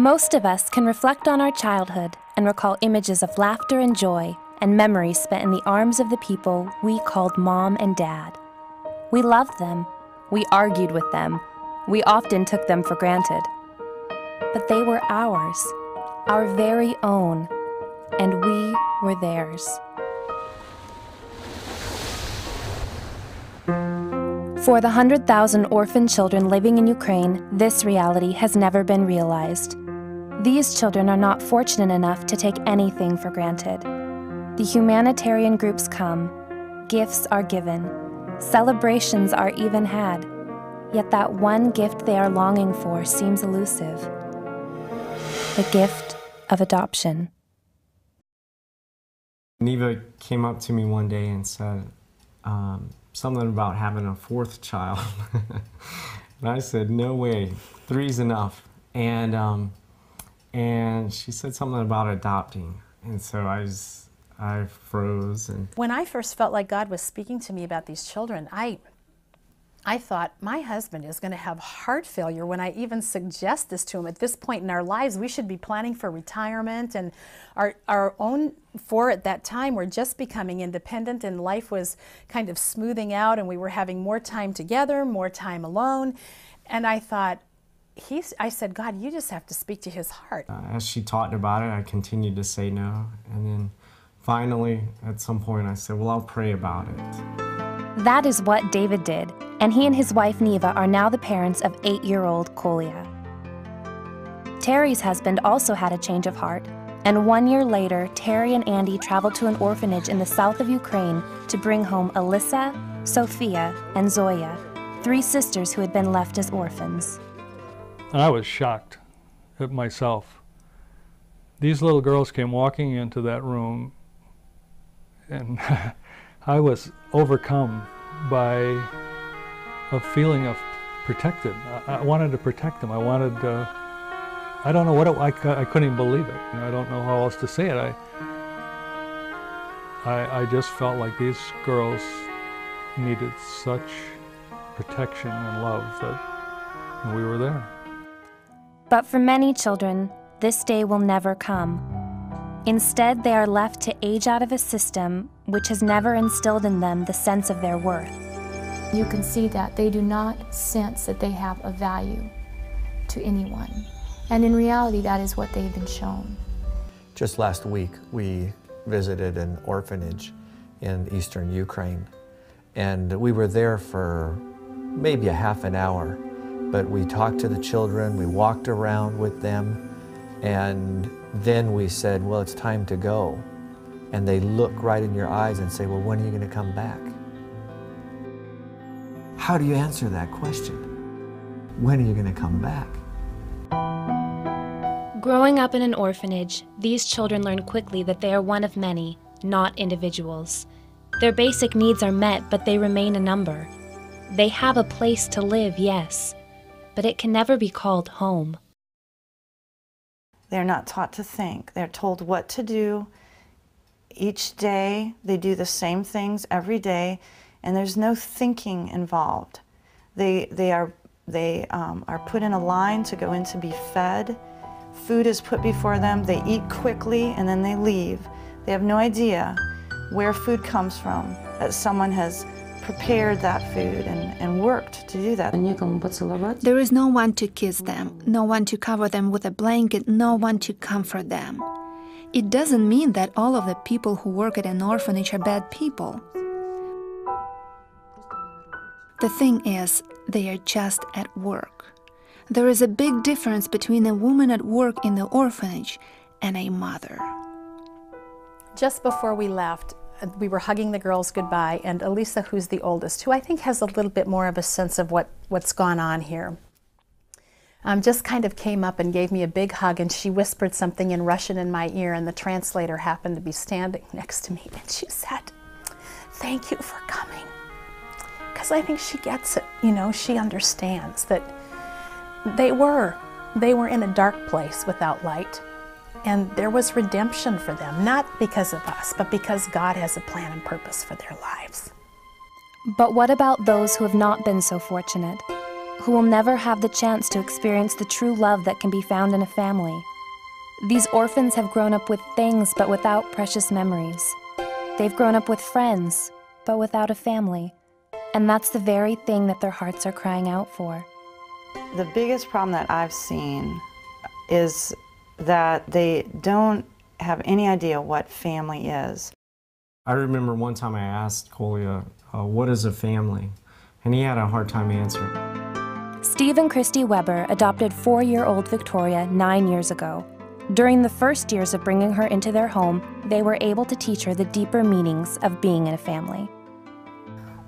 Most of us can reflect on our childhood and recall images of laughter and joy and memories spent in the arms of the people we called Mom and Dad. We loved them. We argued with them. We often took them for granted. But they were ours, our very own, and we were theirs. For the 100,000 orphan children living in Ukraine, this reality has never been realized. These children are not fortunate enough to take anything for granted. The humanitarian groups come, gifts are given, celebrations are even had, yet that one gift they are longing for seems elusive: the gift of adoption. Neva came up to me one day and said something about having a fourth child. And I said, no way, 3's enough. And she said something about adopting. And so I froze. And when I first felt like God was speaking to me about these children, I thought, my husband is going to have heart failure when I even suggest this to him. At this point in our lives, we should be planning for retirement, and our own four at that time were just becoming independent, and life was kind of smoothing out, and we were having more time together, more time alone. And I thought, I said, God, you just have to speak to his heart. As she talked about it, I continued to say no. And then finally, at some point, I said, well, I'll pray about it. That is what David did, and he and his wife Neva are now the parents of 8-year-old Kolya. Terry's husband also had a change of heart, and 1 year later, Terry and Andy traveled to an orphanage in the south of Ukraine to bring home Alyssa, Sophia, and Zoya, 3 sisters who had been left as orphans. And I was shocked at myself. These little girls came walking into that room, and I was overcome by a feeling of protected. I wanted to protect them. I wanted to, I don't know what I couldn't even believe it. I don't know how else to say it. I just felt like these girls needed such protection and love that we were there. But for many children, this day will never come. Instead, they are left to age out of a system which has never instilled in them the sense of their worth. You can see that they do not sense that they have a value to anyone. And in reality, that is what they've been shown. Just last week, we visited an orphanage in eastern Ukraine. And we were there for maybe a half an hour. But we talked to the children, we walked around with them, and then we said, well, it's time to go. And they look right in your eyes and say, well, when are you going to come back? How do you answer that question? When are you going to come back? Growing up in an orphanage, these children learn quickly that they are one of many, not individuals. Their basic needs are met, but they remain a number. They have a place to live, yes, but it can never be called home. They're not taught to think. They're told what to do each day. They do the same things every day, and there's no thinking involved. They are put in a line to go in to be fed. Food is put before them. They eat quickly, and then they leave. They have no idea where food comes from, that someone has prepared that food and worked to do that. There is no one to kiss them, no one to cover them with a blanket, no one to comfort them. It doesn't mean that all of the people who work at an orphanage are bad people. The thing is, they are just at work. There is a big difference between a woman at work in the orphanage and a mother. Just before we left, we were hugging the girls goodbye, and Elisa, who's the oldest, who I think has a little bit more of a sense of what's gone on here, just kind of came up and gave me a big hug, and she whispered something in Russian in my ear, and the translator happened to be standing next to me, and she said, "Thank you for coming." Because I think she gets it, you know, she understands that they were in a dark place without light. And there was redemption for them, not because of us, but because God has a plan and purpose for their lives. But what about those who have not been so fortunate? who will never have the chance to experience the true love that can be found in a family. These orphans have grown up with things but without precious memories. They've grown up with friends but without a family. And that's the very thing that their hearts are crying out for. The biggest problem that I've seen is that they don't have any idea what family is. I remember one time I asked Kolya, what is a family? And he had a hard time answering. Steve and Christy Weber adopted 4-year-old Victoria 9 years ago. During the first years of bringing her into their home, they were able to teach her the deeper meanings of being in a family.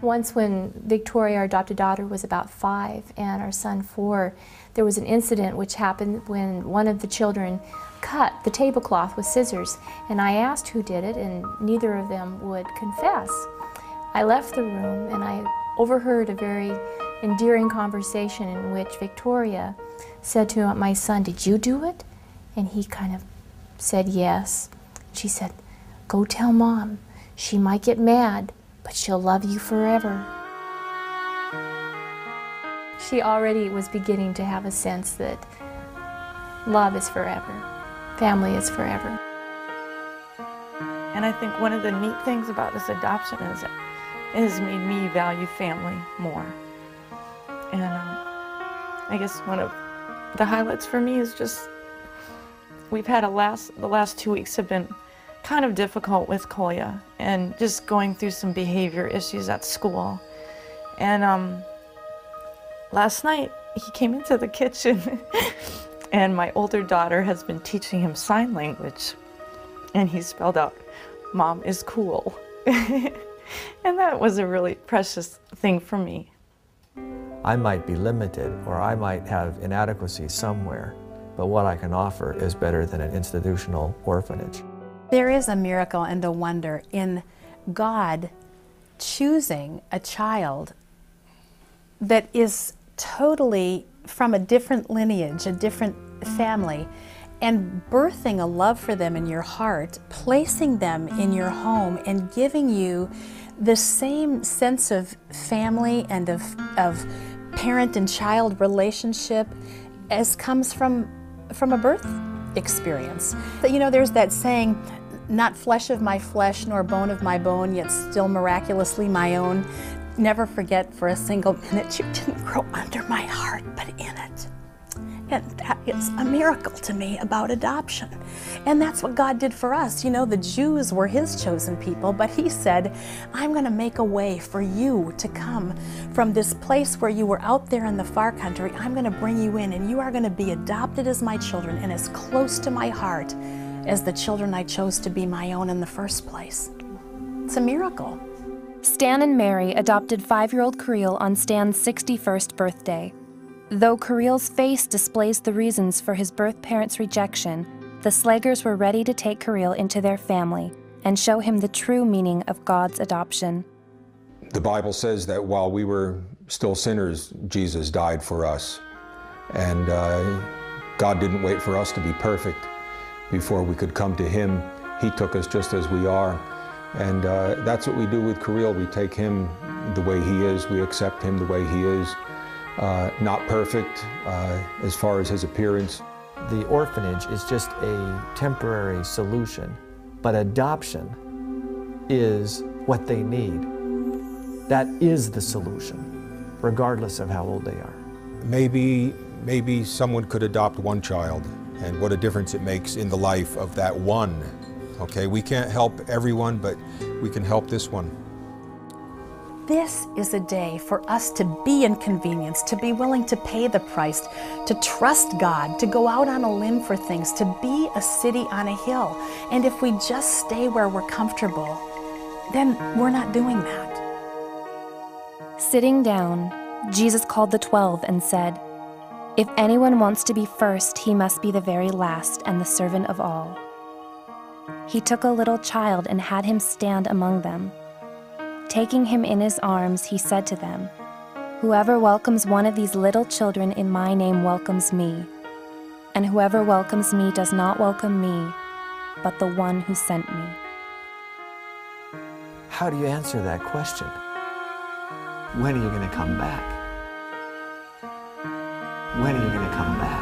Once when Victoria, our adopted daughter, was about 5 and our son 4, there was an incident which happened when one of the children cut the tablecloth with scissors, and I asked who did it, and neither of them would confess. I left the room and I overheard a very endearing conversation in which Victoria said to my son, "Did you do it?" And he kind of said yes. She said, "Go tell Mom. She might get mad, but she'll love you forever." She already was beginning to have a sense that love is forever, family is forever. And I think one of the neat things about this adoption is it has made me value family more. And I guess one of the highlights for me is just we've had the last 2 weeks have been kind of difficult with Kolya and just going through some behavior issues at school. And last night he came into the kitchen and my older daughter has been teaching him sign language, and he spelled out, "Mom is cool." And that was a really precious thing for me. I might be limited or I might have inadequacies somewhere, but what I can offer is better than an institutional orphanage. There is a miracle and a wonder in God choosing a child that is totally from a different lineage, a different family, and birthing a love for them in your heart, placing them in your home, and giving you the same sense of family and of parent and child relationship as comes from a birth experience. But you know, there's that saying, "Not flesh of my flesh, nor bone of my bone, yet still miraculously my own." Never forget for a single minute you didn't grow under my heart, but in it. And that is a miracle to me about adoption. And that's what God did for us. You know, the Jews were His chosen people, but He said, "I'm going to make a way for you to come from this place where you were out there in the far country. I'm going to bring you in, and you are going to be adopted as my children and as close to my heart as the children I chose to be my own in the first place." It's a miracle. Stan and Mary adopted 5-year-old Kirill on Stan's 61st birthday. Though Kirill's face displays the reasons for his birth parents' rejection, the Slagers were ready to take Kirill into their family and show him the true meaning of God's adoption. The Bible says that while we were still sinners, Jesus died for us. And God didn't wait for us to be perfect before we could come to Him. He took us just as we are. And that's what we do with Kirill. We take him the way he is. We accept him the way he is. Not perfect as far as his appearance. The orphanage is just a temporary solution, but adoption is what they need. That is the solution, regardless of how old they are. Maybe someone could adopt one child, and what a difference it makes in the life of that one. Okay, we can't help everyone, but we can help this one. This is a day for us to be inconvenienced, to be willing to pay the price, to trust God, to go out on a limb for things, to be a city on a hill. And if we just stay where we're comfortable, then we're not doing that. Sitting down, Jesus called the 12 and said, "If anyone wants to be first, he must be the very last and the servant of all." He took a little child and had him stand among them. Taking him in his arms, he said to them, "Whoever welcomes one of these little children in my name welcomes me, and whoever welcomes me does not welcome me, but the one who sent me." How do you answer that question? When are you going to come back? when are you going to come back?